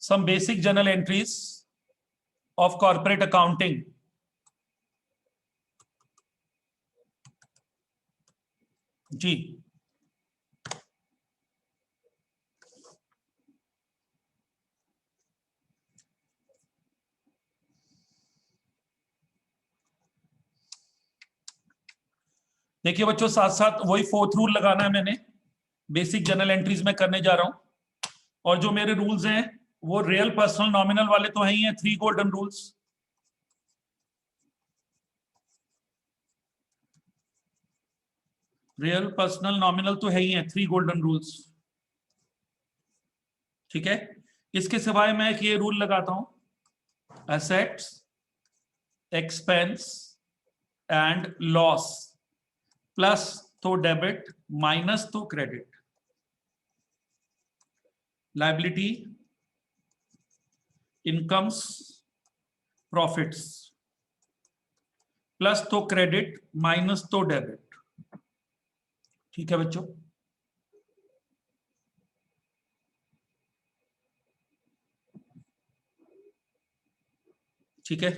some basic journal entries of corporate accounting. जी, देखिए बच्चों, साथ साथ वही फोर्थ रूल लगाना है मैंने। बेसिक जर्नल एंट्रीज में करने जा रहा हूं, और जो मेरे रूल्स हैं वो रियल पर्सनल नॉमिनल वाले तो हैं ही हैं, 3 golden rules. Real personal nominal तो है ही है, 3 गोल्डन रूल्स। ठीक है, इसके सिवाय मैं एक ये रूल लगाता हूं, assets, expense and loss plus तो डेबिट माइनस तो credit, liability, incomes, profits plus तो क्रेडिट माइनस तो डेबिट। ठीक है बच्चों, ठीक है।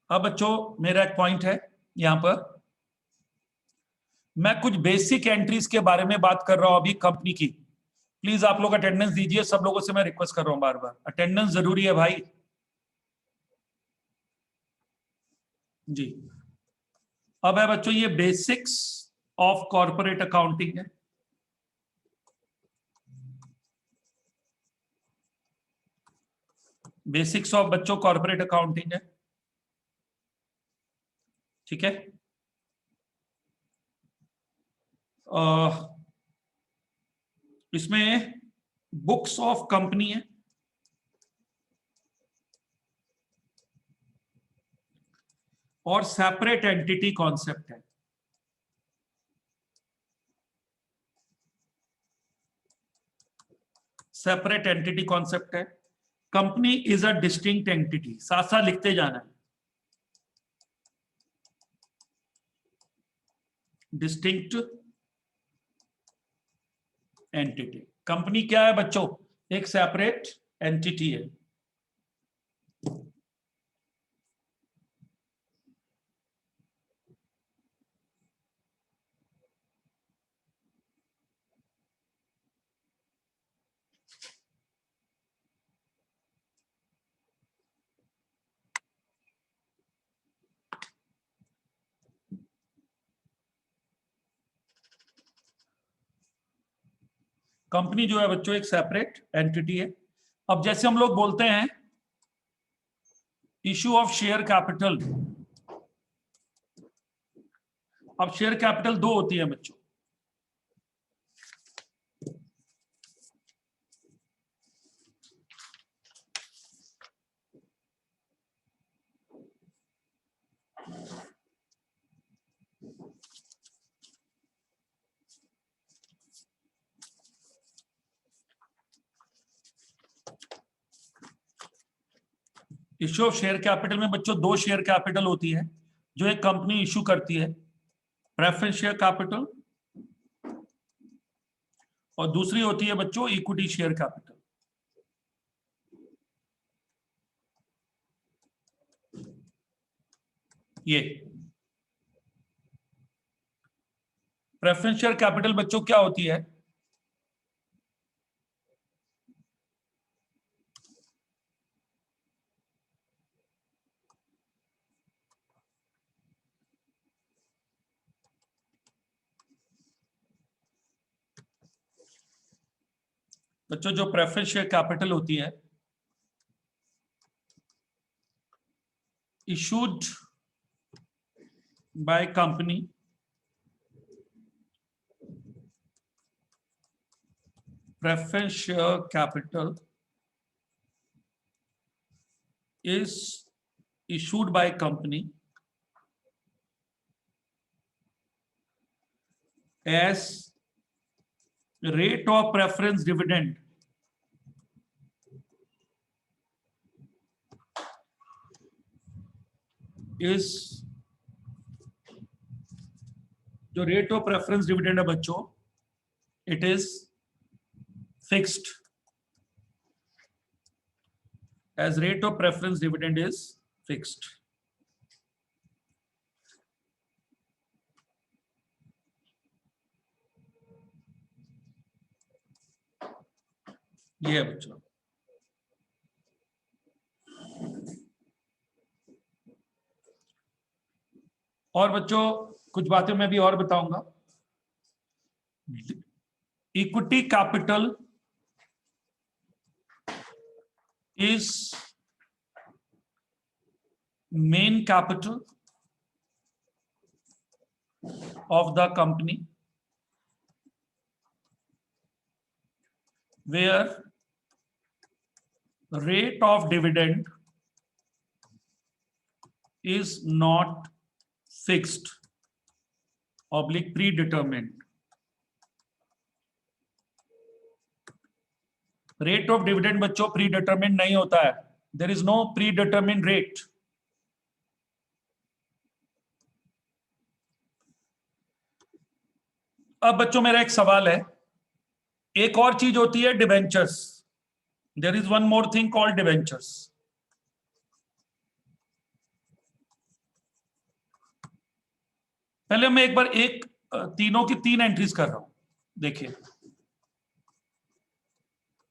अब बच्चों मेरा एक पॉइंट है यहां पर, मैं कुछ बेसिक एंट्रीज के बारे में बात कर रहा हूं अभी कंपनी की। प्लीज आप लोग अटेंडेंस दीजिए, सब लोगों से मैं रिक्वेस्ट कर रहा हूं बार बार, अटेंडेंस जरूरी है भाई जी। अब है बच्चों ये बेसिक्स ऑफ कॉर्पोरेट अकाउंटिंग है। बेसिक्स ऑफ बच्चों कॉर्पोरेट अकाउंटिंग है, ठीक है। इसमें बुक्स ऑफ कंपनी है, और सेपरेट एंटिटी कॉन्सेप्ट है। सेपरेट एंटिटी कॉन्सेप्ट है। Company is a distinct entity, साथ साथ लिखते जाना है, डिस्टिंक्ट एंटिटी। कंपनी क्या है बच्चों? एक सेपरेट एंटिटी है। कंपनी जो है बच्चों एक सेपरेट एंटिटी है। अब जैसे हम लोग बोलते हैं इशू ऑफ शेयर कैपिटल, अब शेयर कैपिटल 2 होती है बच्चों। इश्यू ऑफ शेयर कैपिटल में बच्चों 2 शेयर कैपिटल होती है जो एक कंपनी इशू करती है, प्रेफरेंस शेयर कैपिटल, और दूसरी होती है बच्चों इक्विटी शेयर कैपिटल। ये प्रेफरेंस शेयर कैपिटल बच्चों क्या होती है? बच्चों जो प्रेफरेंस शेयर कैपिटल होती है, issued by company preference share capital is issued by company as rate of preference dividend is, जो रेट ऑफ प्रेफरेंस डिविडेंड है बच्चों, it is fixed. as rate of preference dividend is fixed. ये है बच्चों। और बच्चों कुछ बातें मैं भी और बताऊंगा। Equity capital is main capital of the company, where rate of dividend is not fixed oblique predetermined. Rate of dividend बच्चों प्रीडिटरमिन्ड नहीं होता है। There is no predetermined rate. अब बच्चों मेरा एक सवाल है, एक और चीज होती है debentures. There is one more thing called debentures. पहले मैं एक बार तीनों की तीन एंट्रीज कर रहा हूं। देखिए,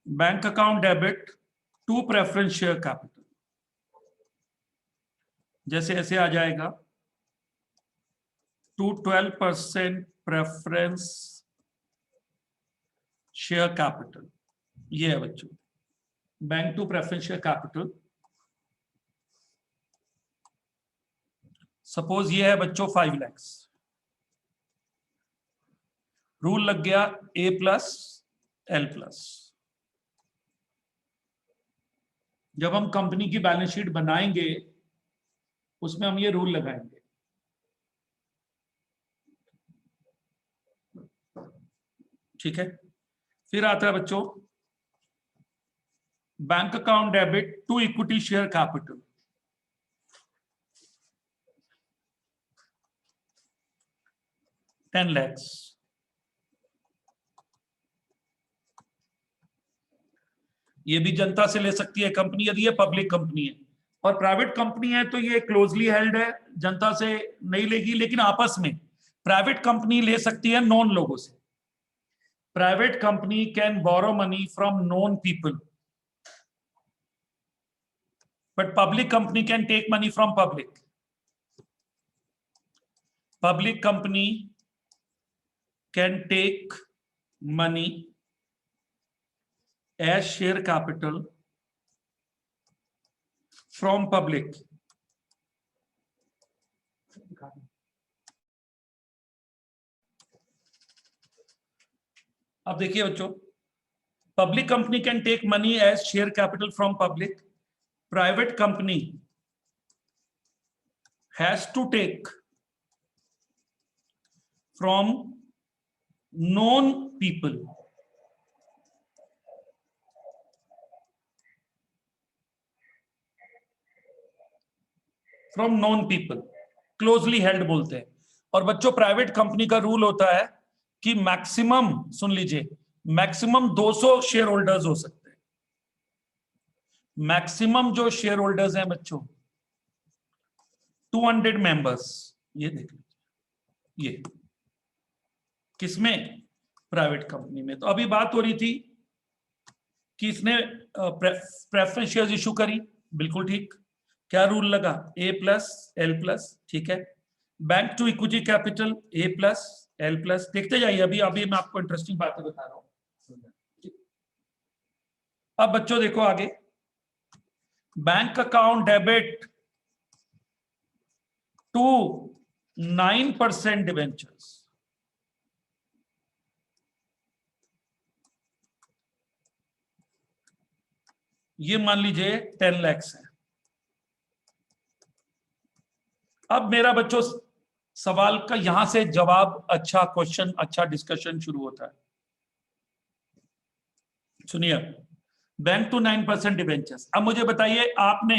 bank account debit to preference share capital, जैसे ऐसे आ जाएगा टू 12% प्रेफरेंस शेयर कैपिटल। ये है बच्चों bank to preference share capital. Suppose ये है बच्चों 5 लाख। रूल लग गया A+L+। जब हम कंपनी की बैलेंस शीट बनाएंगे उसमें हम ये रूल लगाएंगे। ठीक है, फिर आता है बच्चों bank account debit to equity share capital. $10 lakh. ये भी जनता से ले सकती है कंपनी, यदि ये पब्लिक कंपनी है। और प्राइवेट कंपनी है तो ये क्लोजली हेल्ड है, जनता से नहीं लेगी। लेकिन आपस में प्राइवेट कंपनी ले सकती है नॉन लोगों से। Private company can borrow money from known people, but public company can take money from public. Public company can take money as share capital from public. अब देखिए बच्चों, public company can take money as share capital from public. Private company has to take from known people. From known people, closely held बोलते हैं। और बच्चों private company का rule होता है कि मैक्सिमम, सुन लीजिए, मैक्सिमम 200 शेयर होल्डर्स हो सकते हैं। मैक्सिमम जो शेयर होल्डर्स हैं बच्चों 200 मेंबर्स। ये देख लीजिए, ये किसमें? प्राइवेट कंपनी में। तो अभी बात हो रही थी कि इसने प्रेफरेंस शेयर्स इशू करी, बिल्कुल ठीक। क्या रूल लगा? A+L+, ठीक है। Bank to equity capital A+L+। देखते जाइए, अभी अभी मैं आपको इंटरेस्टिंग बातें बता रहा हूं। अब बच्चों देखो आगे, bank account debit to 9% debentures. ये मान लीजिए 10 लाख है। अब मेरा बच्चों सवाल का यहां से जवाब, अच्छा क्वेश्चन, अच्छा डिस्कशन शुरू होता है। सुनिए, बैंक टू 9% डिबेंचर्स। अब मुझे बताइए आपने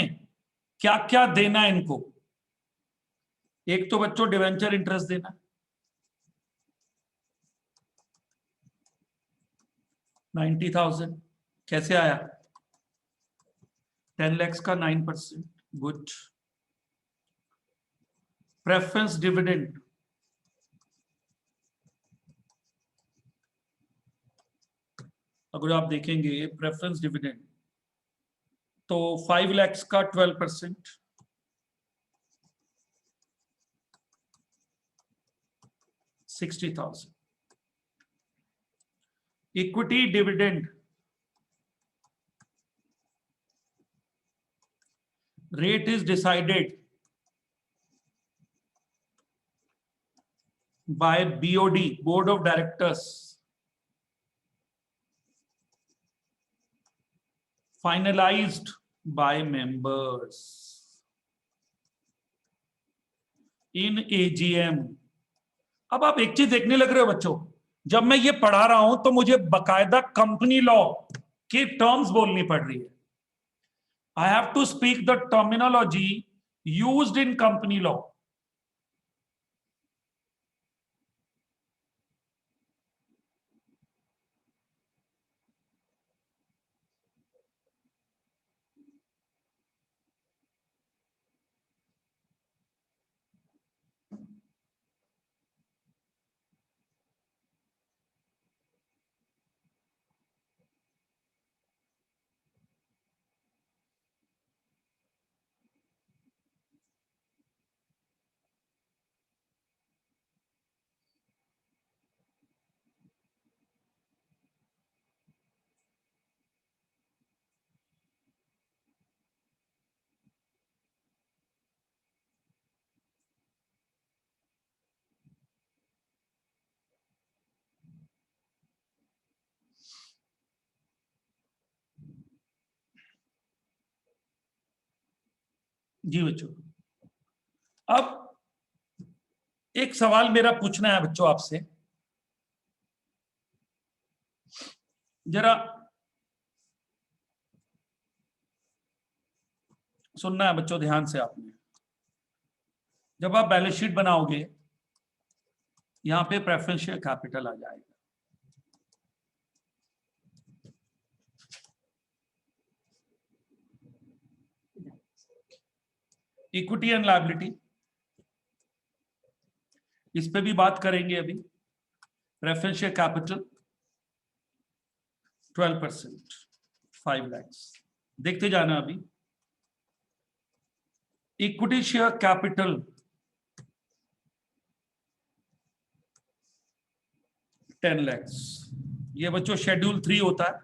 क्या क्या देना है इनको। एक तो बच्चों डिबेंचर इंटरेस्ट देना, 90,000। कैसे आया? 10 lakhs का 9%, गुड। प्रेफरेंस डिविडेंड, अगर आप देखेंगे प्रेफरेंस डिविडेंड तो 5 lakhs का 12%, 60,000। Equity dividend rate is decided by BOD, Board of Directors, finalized by members in AGM। अब आप एक चीज देखने लग रहे हो बच्चों, जब मैं ये पढ़ा रहा हूं तो मुझे बकायदा कंपनी लॉ की टर्म्स बोलनी पड़ रही है। I have to speak the terminology used in company law. जी बच्चों, अब एक सवाल मेरा पूछना है बच्चों आपसे, जरा सुनना है बच्चों ध्यान से आपने। जब आप बैलेंस शीट बनाओगे, यहां पे प्रेफरेंस शेयर कैपिटल आ जाएगा। इक्विटी एंड लायबिलिटी, इस पे भी बात करेंगे अभी। प्रेफरेंस शेयर कैपिटल 12%, 5 lakhs, देखते जाना अभी। इक्विटी शेयर कैपिटल 10 lakhs, ये बच्चों शेड्यूल 3 होता है,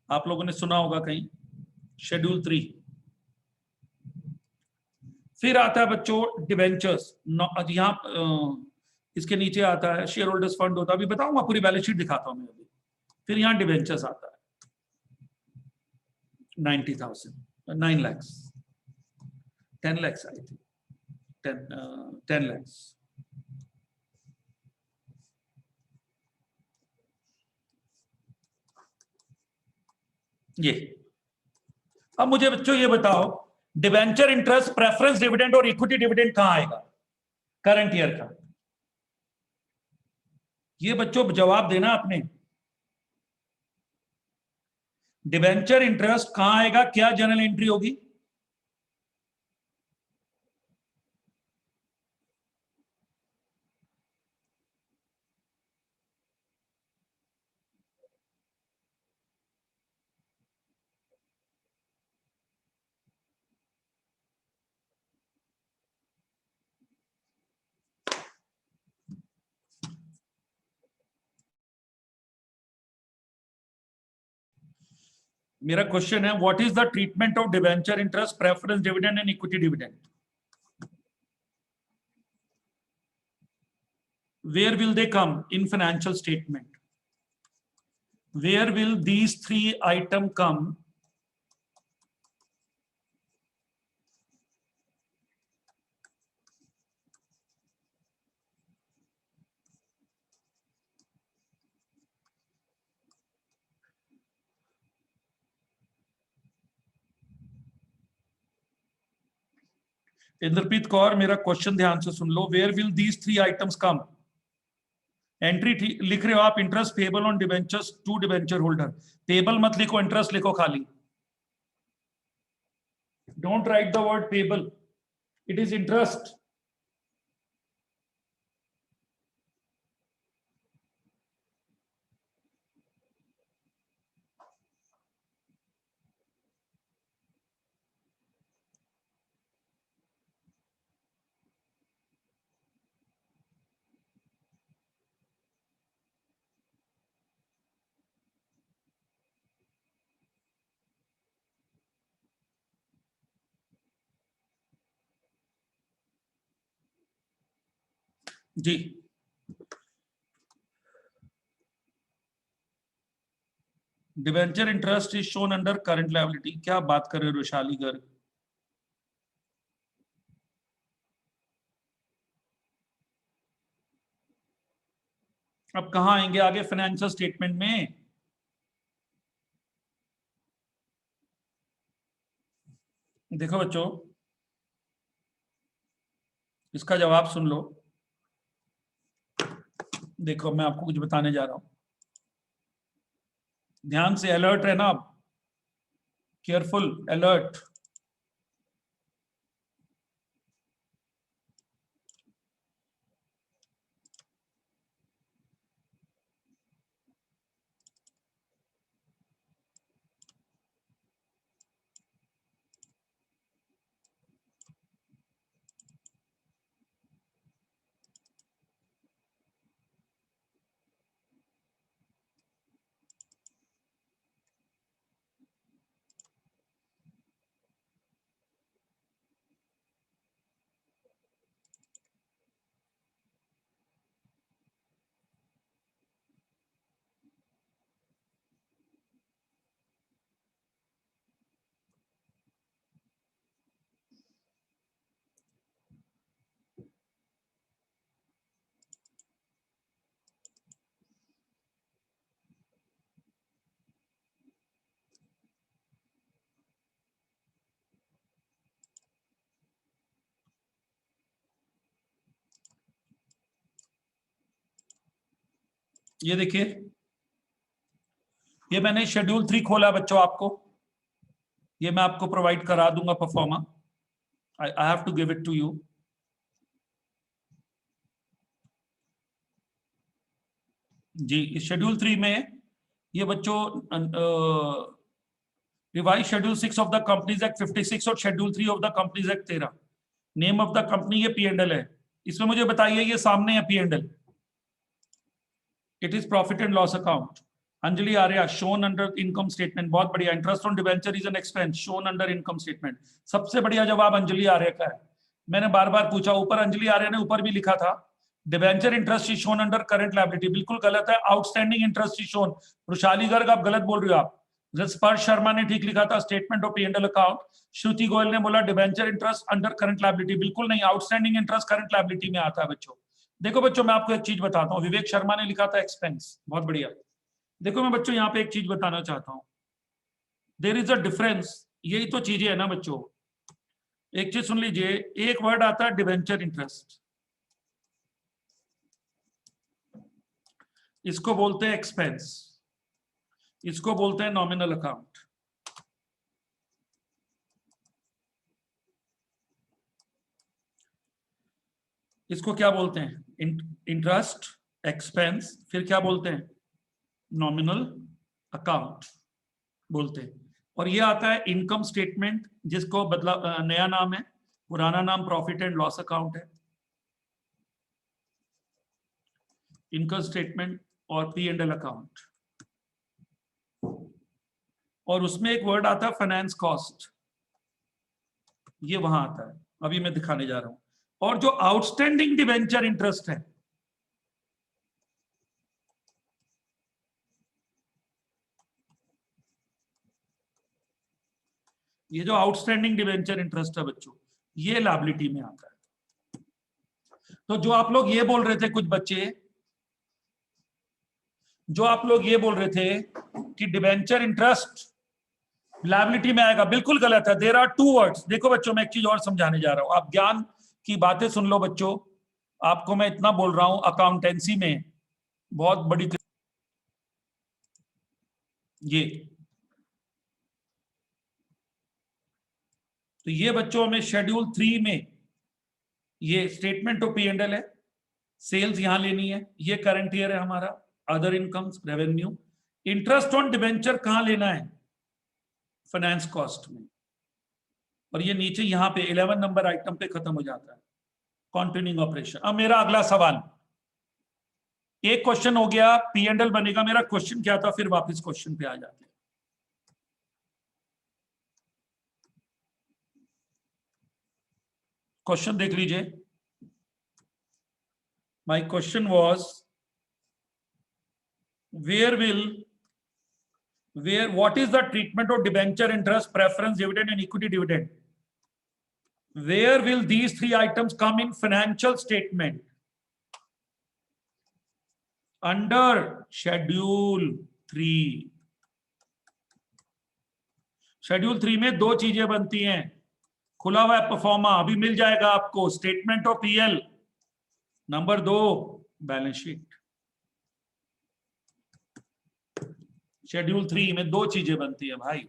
आप लोगों ने सुना होगा कहीं, शेड्यूल 3। फिर आता है बच्चों डिवेंचर्स, यहां इसके नीचे आता है शेयर होल्डर्स फंड होता है, अभी बताऊंगा, पूरी बैलेंस शीट दिखाता हूं मैं अभी। फिर यहां डिवेंचर्स आता है 90,000, 9 lakhs, 10 lakhs आई थी, 10 lakhs। ये अब मुझे बच्चों ये बताओ, डिवेंचर इंटरेस्ट, प्रेफरेंस डिविडेंड और इक्विटी डिविडेंड कहां आएगा करंट ईयर का? ये बच्चों जवाब देना आपने। डिवेंचर इंटरेस्ट कहां आएगा, क्या जर्नल एंट्री होगी? मेरा क्वेश्चन है, what is the treatment of debenture interest, preference dividend and equity dividend? Where will they come in financial statement? Where will these 3 items come Inderpreet Kaur, मेरा क्वेश्चन ध्यान से सुन लो। Where will these 3 items come? Entry लिख रहे हो आप, interest payable on debentures to debenture holder. Payable मत लिखो, इंटरेस्ट लिखो खाली। Don't write the word payable. It is interest. जी, debenture interest is shown under current liability. क्या बात कर रहे हो वैशाली गर्ग? अब कहाँ आएंगे आगे फाइनेंशियल स्टेटमेंट में? देखो बच्चों, इसका जवाब सुन लो। देखो मैं आपको कुछ बताने जा रहा हूं, ध्यान से अलर्ट रहना आप, केयरफुल, अलर्ट। ये देखिए, ये मैंने शेड्यूल 3 खोला बच्चों, आपको ये मैं आपको प्रोवाइड करा दूंगा proforma. I have to give it to you. जी, इस शेड्यूल 3 में ये बच्चों revise schedule 6 of the companies act 56 और schedule 3 of the companies act 13। Name of the company ये P&L है। इसमें मुझे बताइए, ये सामने है P&L, it is profit and loss account. Anjali Arya shown under income statement, बहुत बढ़िया। Interest on debenture is an expense shown under income statement. सबसे बढ़िया जवाब अंजलि आर्या का है। मैंने बार बार पूछा, ऊपर अंजलि आर्या ने ऊपर भी लिखा था debenture interest is shown under current liability, बिल्कुल गलत है। Outstanding interest is shown. Vrushali Garg आप गलत बोल रहे हो। आप स्पर्श शर्मा ने ठीक लिखा था स्टेटमेंट ऑफ P&L अकाउंट। श्रुति गोयल ने बोला debenture interest under current liability, बिल्कुल नहीं, आउटस्टैंडिंग इंटरेस्ट करंट लायबिलिटी में आता है बच्चों। देखो बच्चों, मैं आपको एक चीज बताता हूँ, विवेक शर्मा ने लिखा था एक्सपेंस, बहुत बढ़िया। देखो मैं बच्चों यहाँ पे एक चीज बताना चाहता हूं, देयर इज अ डिफरेंस। यही तो चीजें है ना बच्चों, एक चीज सुन लीजिए, एक वर्ड आता है डिवेंचर इंटरेस्ट, इसको बोलते हैं एक्सपेंस, इसको बोलते हैं नॉमिनल अकाउंट। इसको क्या बोलते हैं? इंटरेस्ट, एक्सपेंस, फिर क्या बोलते हैं? नॉमिनल अकाउंट बोलते हैं। और ये आता है इनकम स्टेटमेंट, जिसको बदला नया नाम है, पुराना नाम प्रॉफिट एंड लॉस अकाउंट है। इनकम स्टेटमेंट और P&L अकाउंट, और उसमें एक वर्ड आता है फाइनेंस कॉस्ट, ये वहां आता है, अभी मैं दिखाने जा रहा हूं। और जो आउटस्टैंडिंग डिवेंचर इंटरेस्ट है, ये जो आउटस्टैंडिंग डिवेंचर इंटरेस्ट है बच्चों, ये लायबिलिटी में आता है। तो जो आप लोग ये बोल रहे थे, कुछ बच्चे जो आप लोग ये बोल रहे थे कि डिवेंचर इंटरेस्ट लायबिलिटी में आएगा, बिल्कुल गलत है। There are two words. देखो बच्चों, मैं एक चीज और समझाने जा रहा हूं, आप ज्ञान की बातें सुन लो बच्चों। आपको मैं इतना बोल रहा हूं, अकाउंटेंसी में बहुत बड़ी ये तो ये बच्चों में शेड्यूल 3 में ये statement of P and L है, सेल्स यहां लेनी है, ये करंट ईयर है हमारा, other incomes revenue, interest on debenture कहां लेना है, फाइनेंस कॉस्ट में, और ये नीचे यहां पे 11 नंबर आइटम पे खत्म हो जाता है कंटिन्यूइंग ऑपरेशन। अब मेरा अगला सवाल, एक क्वेश्चन हो गया पी एंड एल बनेगा, मेरा क्वेश्चन क्या था, फिर वापस क्वेश्चन पे आ जाते हैं। क्वेश्चन देख लीजिए, my question was where what is the treatment of debenture, interest, preference, dividend and equity dividend? Where will these three items come in financial statement? Under schedule 3। Schedule 3 में दो चीजें बनती हैं, खुला हुआ है परफॉर्मा, अभी मिल जाएगा आपको, statement of PL, number 2 balance sheet. Schedule 3 में दो चीजें बनती है भाई।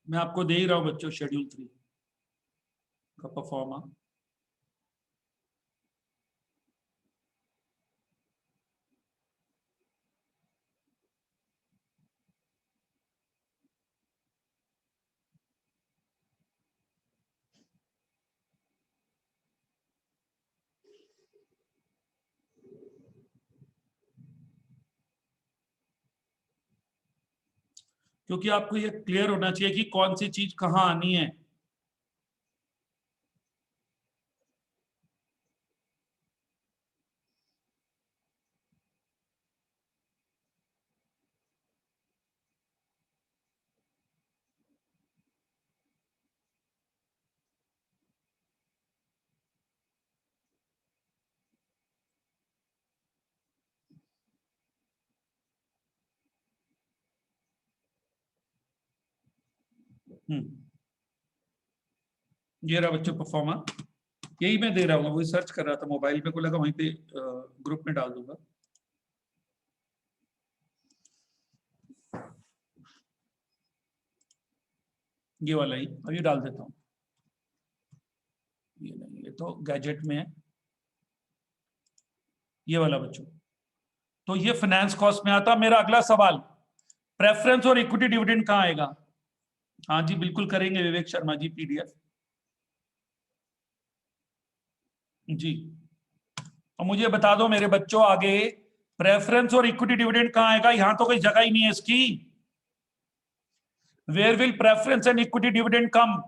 मैं आपको दे ही रहा हूं बच्चों शेड्यूल 3 का परफॉर्मा। क्योंकि आपको ये क्लियर होना चाहिए कि कौन सी चीज कहां आनी है। ये रहा बच्चों परफॉर्मा, यही मैं दे रहा हूँ, वही सर्च कर रहा था मोबाइल पे, को लगा वहीं पे ग्रुप में डाल दूंगा। ये वाला ही अभी डाल देता हूँ, ये नहीं, ये तो गैजेट में है, ये वाला बच्चों। तो ये फाइनेंस कॉस्ट में आता। मेरा अगला सवाल, प्रेफरेंस और इक्विटी डिविडेंड कहाँ आएगा? हाँ जी बिल्कुल करेंगे विवेक शर्मा जी, पीडीएफ जी। और मुझे बता दो मेरे बच्चों आगे, प्रेफरेंस और इक्विटी डिविडेंड कहाँ आएगा? यहां तो कोई जगह ही नहीं है इसकी। Where will preference and equity dividend come?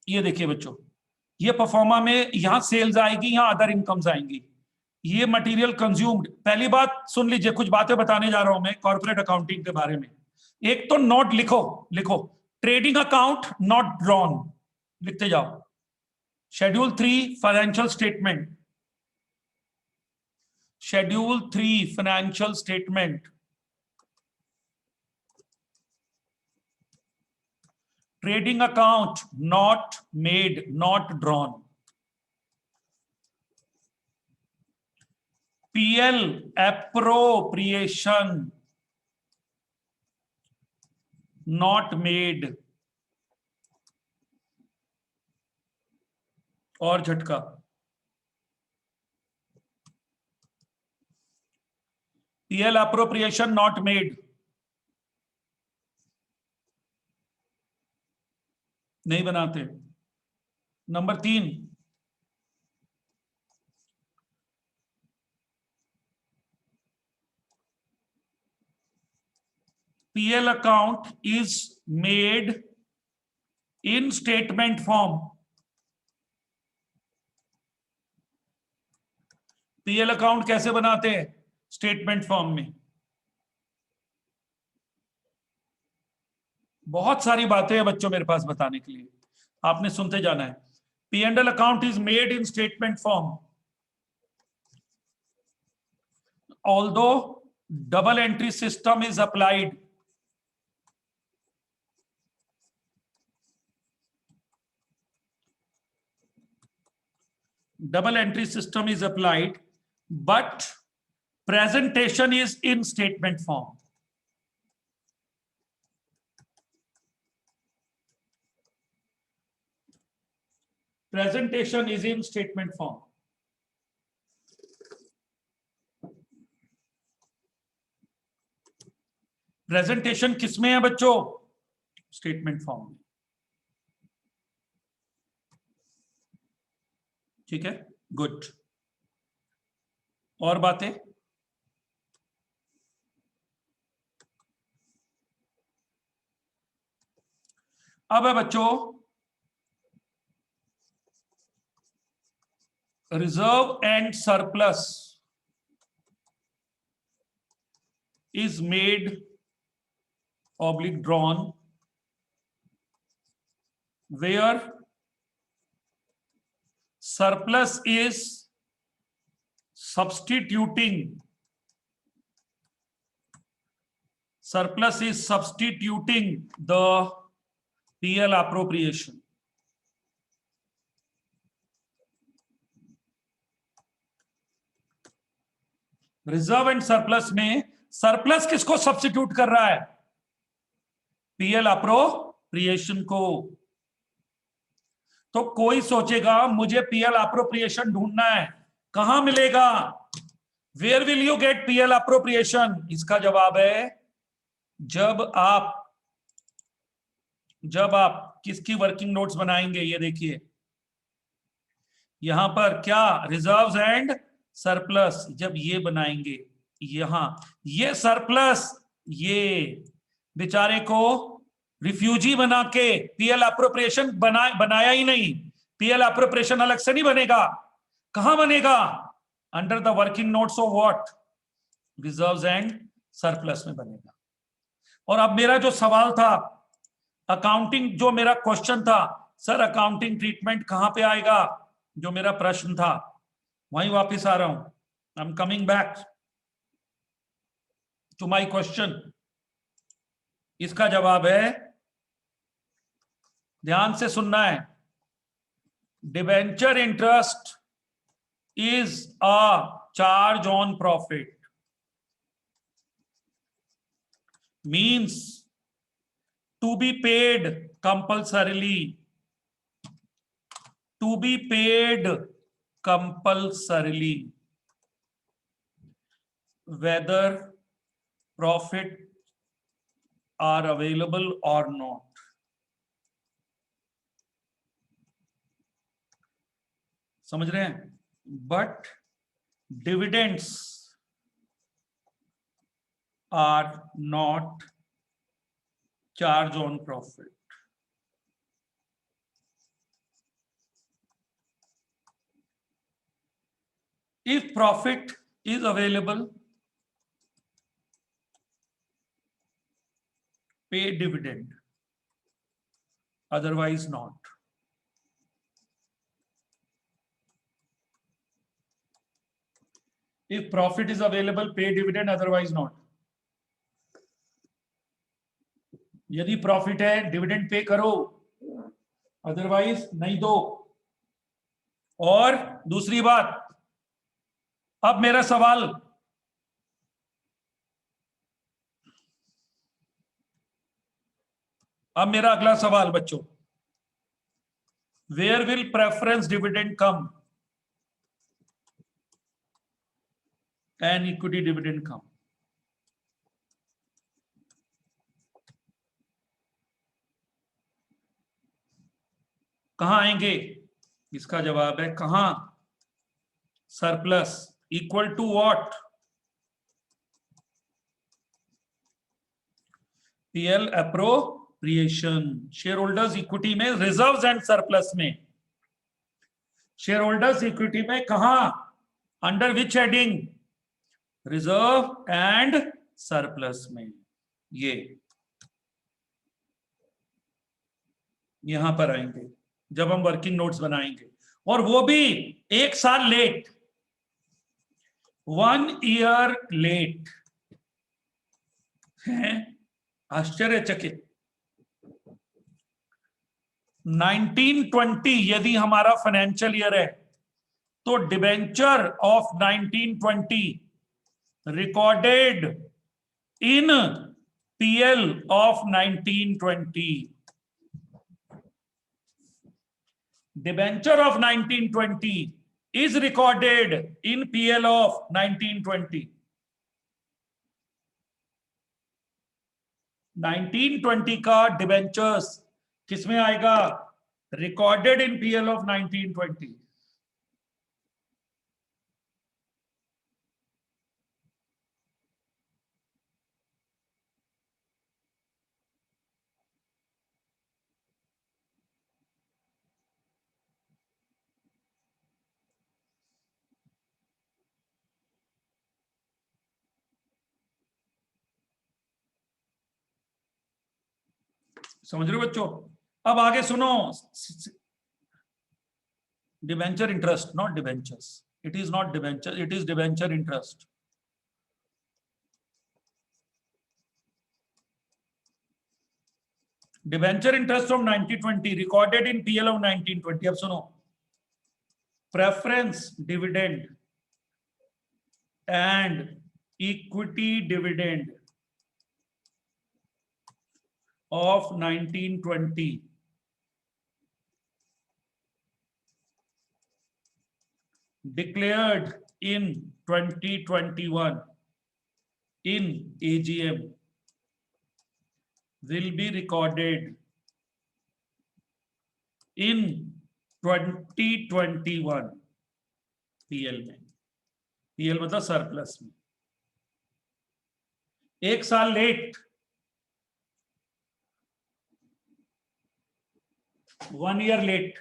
ये देखिए बच्चों, ये परफॉर्मा में यहां सेल्स आएगी, यहां अदर इनकम्स आएंगी, ये मटेरियल कंज्यूम्ड। पहली बात सुन लीजिए, कुछ बातें बताने जा रहा हूं मैं कॉर्पोरेट अकाउंटिंग के बारे में। एक तो नोट लिखो, लिखो ट्रेडिंग अकाउंट नॉट ड्रॉन, लिखते जाओ। Schedule 3 financial statement, schedule 3 financial statement, trading account not made, not drawn. PL appropriation not made. और झटका, पीएल एप्रोप्रिएशन नॉट मेड, नहीं बनाते। Number 3, PL account is made in statement form. PL account कैसे बनाते हैं? Statement form में। बहुत सारी बातें हैं बच्चों मेरे पास बताने के लिए, आपने सुनते जाना है। P and L account is made in statement form although double entry system is applied. Double entry system is applied, but presentation is in statement form. Presentation is in statement form. Presentation किसमें है बच्चों? Statement form में। ठीक है, good. और बातें? अब है बच्चों reserve and surplus is made oblique drawn where surplus is substituting the PL appropriation. Reserve and surplus में सरप्लस किसको सब्स्टिट्यूट कर रहा है? पीएल अप्रोप्रिएशन को। तो कोई सोचेगा मुझे पीएल अप्रोप्रिएशन ढूंढना है, कहां मिलेगा? Where will you get PL appropriation? इसका जवाब है जब आप किसकी वर्किंग नोट्स बनाएंगे। ये देखिए यहां पर क्या, रिजर्व्स एंड सरप्लस, जब ये बनाएंगे यहां ये सरप्लस, ये बेचारे को रिफ्यूजी बना के पीएल अप्रोप्रिएशन बनाया ही नहीं। पीएल अप्रोप्रिएशन अलग से नहीं बनेगा, कहां बनेगा? Under the working notes of what? Reserves and surplus में बनेगा। और अब मेरा जो सवाल था अकाउंटिंग, जो मेरा क्वेश्चन था, सर अकाउंटिंग ट्रीटमेंट कहां पे आएगा, जो मेरा प्रश्न था, वहीं वापस आ रहा हूं। I am coming back to my question. इसका जवाब है, ध्यान से सुनना है, debenture interest is a charge on profit, means to be paid compulsorily, to be paid compulsorily whether profit are available or not. समझ रहे हैं? But dividends are not charge on profit. If profit is available, pay dividend, otherwise not. If profit is available, pay dividend, otherwise not. यदि profit है dividend pay करो, otherwise नहीं दो। और दूसरी बात, अब मेरा सवाल, अब मेरा अगला सवाल बच्चों, where will preference dividend come and equity dividend come? कहां आएंगे? इसका जवाब है कहां? Surplus equal to what? PL appropriation. Share holders equity में, रिजर्व्स एंड सरप्लस में। शेयर होल्डर्स इक्विटी में कहां? Under which heading? Reserve and surplus में। ये यहां पर आएंगे जब हम वर्किंग नोट्स बनाएंगे, और वो भी 1 साल लेट, 1 ईयर लेट है। आश्चर्यचकित। 1920 यदि हमारा फाइनेंशियल ईयर है तो debenture of 1920 recorded in PL of 1920, debenture of 1920 is recorded in PL of 1920. 1920 का डिबेंचर्स किसमें आएगा? Recorded in PL of 1920। समझ रहे हो बच्चों? अब आगे सुनो। Debenture interest, not debentures, it is not debenture, it is debenture interest. Debenture interest of 1920 recorded in PL of 1920। अब सुनो, preference dividend and equity dividend of 1920 declared in 2021 in AGM will be recorded in 2021 PL में। PL मतलब surplus में। 1 साल late, 1 year late,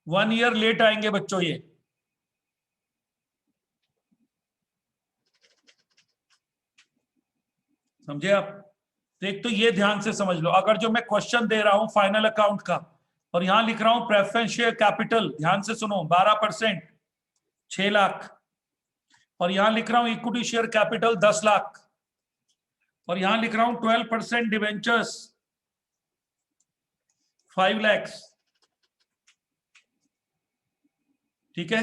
1 year late आएंगे बच्चों ये। समझे आप? तो एक तो ये ध्यान से समझ लो, अगर जो मैं क्वेश्चन दे रहा हूं फाइनल अकाउंट का और यहां लिख रहा हूं प्रेफरेंस शेयर कैपिटल, ध्यान से सुनो, 12% 6 लाख, और यहां लिख रहा हूं इक्विटी शेयर कैपिटल 10 लाख, और यहां लिख रहा हूं 12% डिवेंचर्स 5 लाख, ठीक है,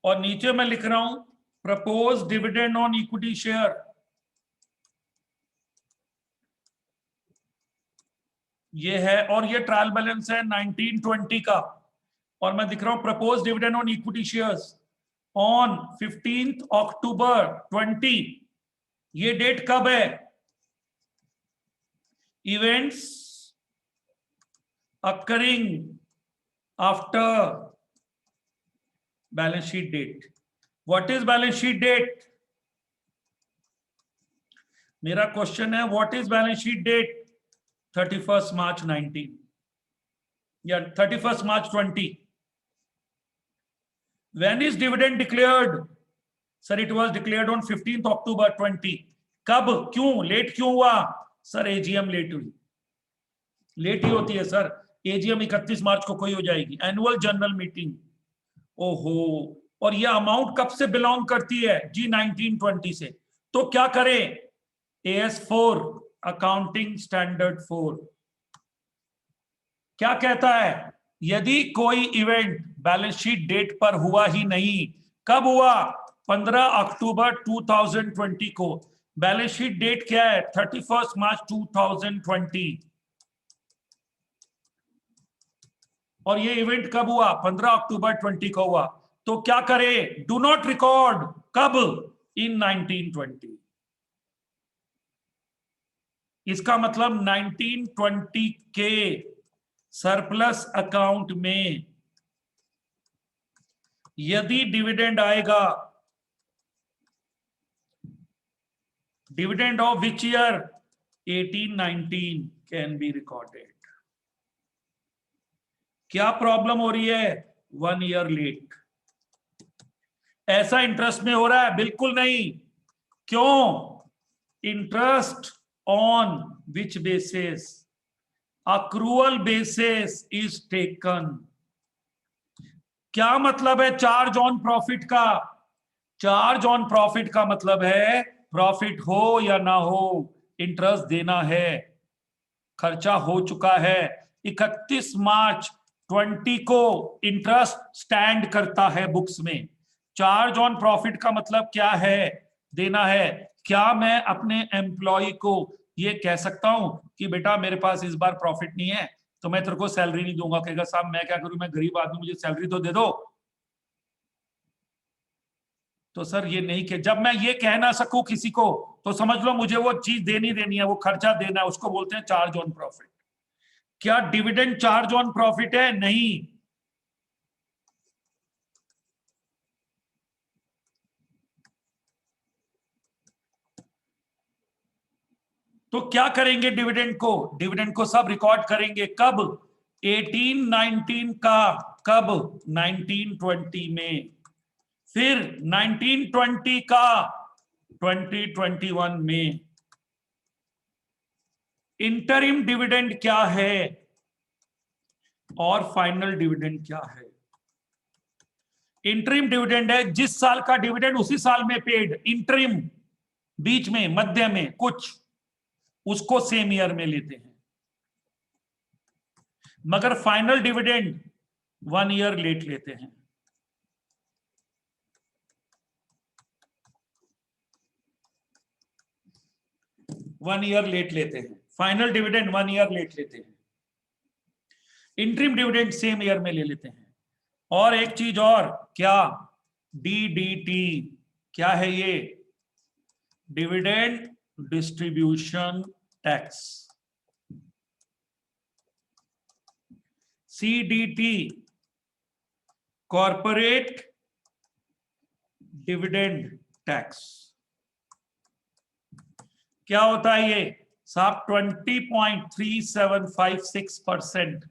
और नीचे मैं लिख रहा हूं propose dividend on equity share, ये है, और ये ट्रायल बैलेंस है 1920 का, और मैं दिख रहा हूं propose dividend on equity shares on 15 अक्टूबर 20। ये डेट कब है? Events occurring after balance sheet date. What is balance sheet date? मेरा क्वेश्चन है what is balance sheet date? 31st March 19 या 31st March 20. When is dividend declared? Sir, it was declared on 15th October 20. कब? क्यों late क्यों हुआ? Sir AGM late हुई। Late ही होती है सर, एजीएम 31 मार्च को कोई हो जाएगी, एनुअल जनरल मीटिंग। ओहो, और ये अमाउंट कब से बिलोंग करती है जी? 1920 से। तो क्या करें? AS4 अकाउंटिंग स्टैंडर्ड 4 क्या कहता है? यदि कोई इवेंट बैलेंस शीट डेट पर हुआ ही नहीं, कब हुआ? 15 अक्टूबर 2020 को। बैलेंस शीट डेट क्या है? 31 मार्च 2020, और ये इवेंट कब हुआ? 15 अक्टूबर 20 को हुआ। तो क्या करें? डू नॉट रिकॉर्ड, कब? इन 1920। इसका मतलब 1920 के सरप्लस अकाउंट में यदि डिविडेंड आएगा, dividend of which year? 1819 can be recorded. क्या प्रॉब्लम हो रही है? 1 ईयर लेट। ऐसा इंटरेस्ट में हो रहा है? बिल्कुल नहीं। क्यों? Interest on which basis accrual basis is taken। क्या मतलब है चार्ज ऑन प्रॉफिट का? चार्ज ऑन प्रॉफिट का मतलब है प्रॉफिट हो या ना हो, इंटरेस्ट देना है, खर्चा हो चुका है। 31 मार्च 20 को इंटरेस्ट स्टैंड करता है बुक्स में। चार्ज ऑन प्रॉफिट का मतलब क्या है? देना है। क्या मैं अपने एम्प्लॉय को ये कह सकता हूं कि बेटा मेरे पास इस बार प्रॉफिट नहीं है तो मैं तेरे को सैलरी नहीं दूंगा? कहेगा साहब मैं क्या करूं, मैं गरीब आदमी, मुझे सैलरी तो दे दो। तो सर ये नहीं कि जब मैं ये कह ना सकूं किसी को तो समझ लो मुझे वो चीज देनी है, वो खर्चा देना है, उसको बोलते हैं चार्ज ऑन प्रॉफिट। क्या डिविडेंड चार्ज ऑन प्रॉफिट है? नहीं। तो क्या करेंगे डिविडेंड को? डिविडेंड को सब रिकॉर्ड करेंगे कब? 1819 का, कब? 1920 में, फिर 1920 का 2021 में। इंटरिम डिविडेंड क्या है और फाइनल डिविडेंड क्या है? इंटरिम डिविडेंड है जिस साल का डिविडेंड उसी साल में पेड। इंटरिम बीच में, मध्य में कुछ, उसको सेम ईयर में लेते हैं। मगर फाइनल डिविडेंड 1 ईयर लेट लेते हैं। वन ईयर लेट लेते हैं। फाइनल डिविडेंड 1 ईयर लेट लेते हैं। इंटरिम डिविडेंड सेम ईयर में ले लेते हैं। और एक चीज और, क्या? डीडीटी। क्या है ये? Dividend distribution tax. CDT corporate dividend tax. क्या होता है ये साहब? 20.3756%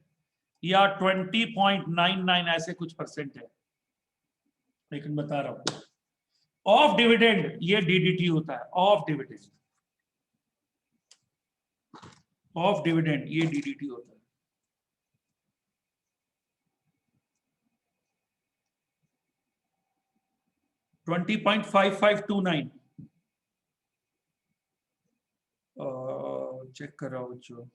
या 20.99 ऐसे कुछ परसेंट है, लेकिन बता रहा हूं ऑफ डिविडेंड ये डीडीटी होता है। ऑफ डिविडेंड, ऑफ डिविडेंड ये डीडीटी होता है। $20.5529 चेक कर रहा हूं बच्चों।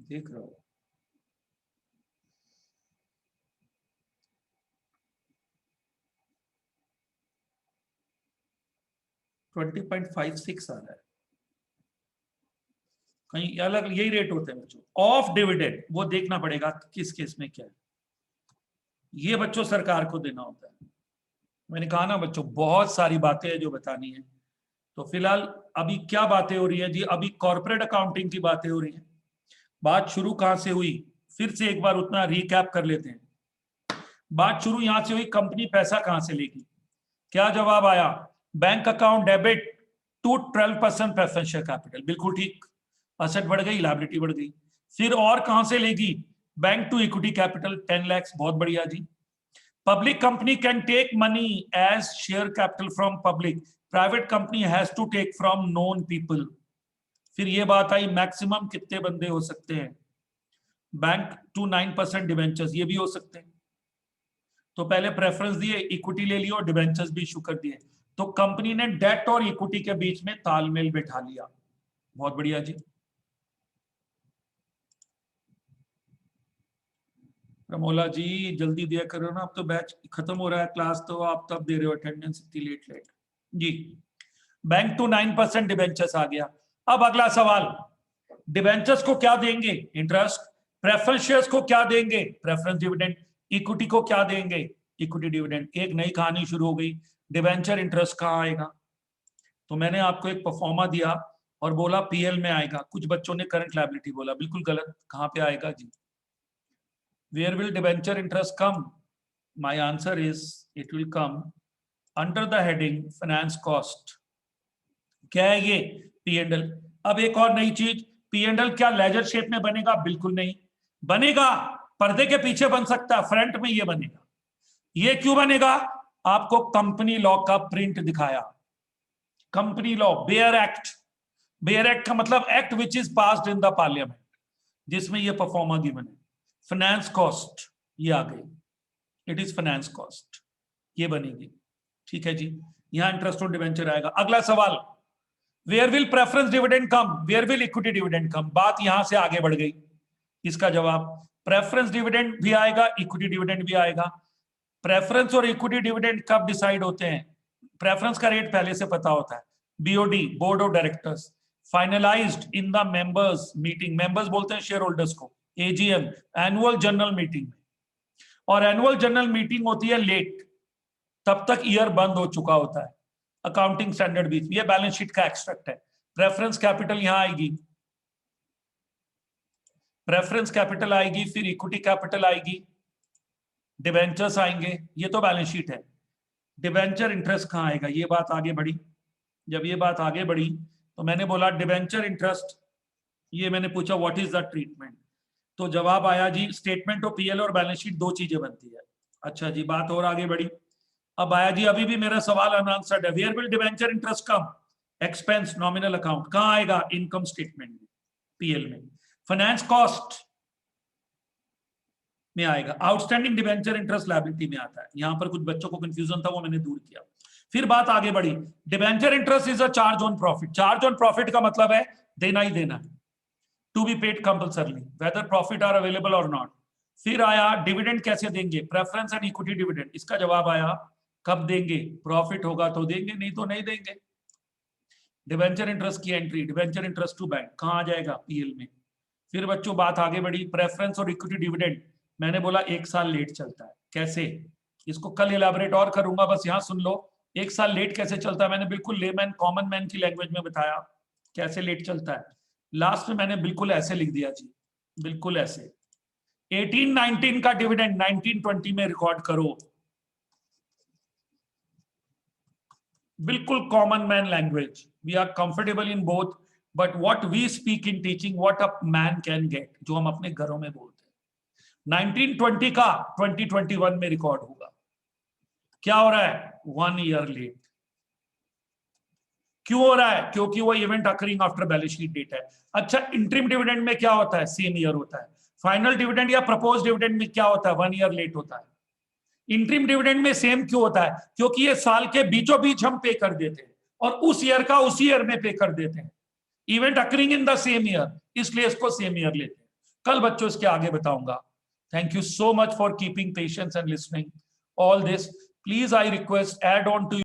देख रहा हूं। 20.56 आ रहा है, कहीं अलग यही रेट होते हैं बच्चों। ऑफ डिविडेंड वो देखना पड़ेगा किस केस में क्या है, ये बच्चों सरकार को देना होता है। मैंने कहा ना बच्चों बहुत सारी बातें हैं जो बतानी है। तो फिलहाल अभी क्या बातें हो रही है जी? अभी कॉर्पोरेट अकाउंटिंग की बातें हो रही हैं। बात शुरू कहां से हुई? फिर से एक बार उतना रिकैप कर लेते हैं। बात शुरू यहां से हुई, कंपनी पैसा कहां से लेगी? क्या जवाब आया? Bank account debit to 12% preferential capital. बिल्कुल ठीक। असेट बढ़ गई, लायबिलिटी बढ़ गई। फिर और कहां से लेगी? Bank to equity capital 10 lakh. बहुत बढ़िया जी। Public company can take money as share capital from public, private company has to take from known people. फिर ये बात आई मैक्सिमम कितने बंदे हो सकते हैं? बैंक टू 9% डिवेंचर्स, ये भी हो सकते हैं। तो पहले प्रेफरेंस दिए, इक्विटी ले लिया और डिवेंचर्स भी इशू कर दिए। तो कंपनी ने डेट और इक्विटी के बीच में तालमेल बैठा लिया। बहुत बढ़िया जी। रमोला जी जल्दी दिया करो ना, अब तो बैच खत्म हो रहा है क्लास, तो आप तब दे रहे हो अटेंडेंस इतनी लेट लेट जी। बैंक टू 9% डिवेंचर्स आ गया। अब अगला सवाल, डिवेंचर्स को क्या देंगे? इंटरेस्ट। प्रेफरेंस शेयर्स को क्या देंगे? Preference dividend. इक्विटी को क्या देंगे? Equity dividend. एक नई कहानी शुरू हो गई, डिवेंचर इंटरेस्ट कहां आएगा? तो मैंने आपको एक परफॉर्मा दिया और बोला पीएल में आएगा। कुछ बच्चों ने करंट लायबिलिटी बोला, बिल्कुल गलत। कहां पे आएगा जी? Where will debenture interest come? My answer is it will come under the heading finance cost. क्या है ये? P&L। अब एक और नई चीज, P&L क्या लेजर शेप में बनेगा? बिल्कुल नहीं बनेगा, पर्दे के पीछे बन सकता है, फ्रंट में ये बनेगा। ये क्यों बनेगा? आपको कंपनी लॉ का प्रिंट दिखाया, company law, bare act. Bare act का मतलब act which is passed in the parliament, जिसमें ये परफॉर्मा गिवन है। फाइनेंस कॉस्ट ये आ गई, इट इज फाइनेंस कॉस्ट, ये बनेगी। ठीक है जी, यहां इंटरेस्ट ऑन डिवेंचर आएगा। अगला सवाल, where will preference dividend come, where will equity dividend come. बात यहां से आगे बढ़ गई। इसका जवाब प्रेफरेंस डिविडेंड भी आएगा, इक्विटी डिविडेंड भी आएगा। प्रेफरेंस और इक्विटी डिविडेंड कब डिसाइड होते हैं? प्रेफरेंस का रेट पहले से पता होता है, BOD, board of directors, finalised in the members meeting, members बोलते हैं शेयर होल्डर्स को, एजीएम, एनुअल जनरल मीटिंग में। और एनुअल जनरल मीटिंग होती है लेट, तब तक ईयर बंद हो चुका होता है, अकाउंटिंग स्टैंडर्ड भी। ये बैलेंस शीट का एक्सट्रैक्ट है। प्रेफरेंस कैपिटल यहां आएगी, प्रेफरेंस कैपिटल आएगी, फिर इक्विटी कैपिटल आएगी, डिबेंचर्स आएंगे, ये तो बैलेंस शीट है। डिबेंचर इंटरेस्ट कहां आएगा? ये बात आगे बढ़ी। जब ये बात आगे बढ़ी तो मैंने बोला डिबेंचर इंटरेस्ट, ये मैंने पूछा व्हाट इज द ट्रीटमेंट, तो जवाब आया जी स्टेटमेंट ऑफ पीएल और बैलेंस शीट दो चीजें बनती है। अच्छा जी, बात और आगे बढ़ी। अब आया जी, अभी भी मेरा सवाल अनआंसर्ड है, where will debenture interest come? Expense nominal account, कहां आएगा? इनकम स्टेटमेंट में, पीएल में। फाइनेंस कॉस्ट में आएगा, आउटस्टैंडिंग डिबेंचर इंटरेस्ट लायबिलिटी में आता है। यहां पर कुछ बच्चों को कंफ्यूजन था, वो मैंने दूर किया। फिर बात आगे बढ़ी, debenture interest is a charge on profit. Charge on profit का मतलब है देना ही देना, to be paid compulsorily whether profit are available और नॉट। फिर आया डिविडेंड कैसे देंगे, प्रेफरेंस एंड इक्विटी डिविडेंड। इसका जवाब आया कब देंगे? प्रॉफिट होगा तो देंगे, नहीं तो नहीं देंगे। डिबेंचर इंटरेस्ट की entry, debenture interest to bank कहां आ जाएगा? पीएल में। फिर बच्चों बात आगे बढ़ी, प्रेफरेंस और इक्विटी डिविडेंड मैंने बोला एक साल लेट चलता है। कैसे? इसको कल इलैबोरेट और करूंगा, बस यहां सुन लो। एक साल लेट कैसे चलता है, मैंने बिल्कुल लेमैन कॉमन मैन की लैंग्वेज में बताया कैसे लेट चलता है। लास्ट में मैंने बिल्कुल ऐसे लिख दिया जी, बिल्कुल ऐसे, 18-19 का डिविडेंड 19-20 में रिकॉर्ड करो, बिल्कुल common man language. We are comfortable in both, but what we speak in teaching, what a man can get, जो हम अपने घरों में बोलते हैं। 1920 का 2021 में रिकॉर्ड होगा। क्या हो रहा है? 1 ईयर लेट। क्यों हो रहा है? क्योंकि वो event occurring after balance sheet date है। अच्छा, इंटरिम डिविडेंड में क्या होता है? सेम ईयर होता है। फाइनल डिविडेंड या प्रपोज डिविडेंड में क्या होता है? 1 ईयर लेट होता है। इंटरिम डिविडेंड में सेम क्यों होता है? क्योंकि ये साल के बीचों बीच हम पे कर देते हैं और उस ईयर का उसी ईयर में पे कर देते हैं। Event occurring in the same year, इसलिए इसको सेम ईयर लेते हैं। कल बच्चों इसके आगे बताऊंगा। Thank you so much for keeping patience and listening all this. Please I request, add on to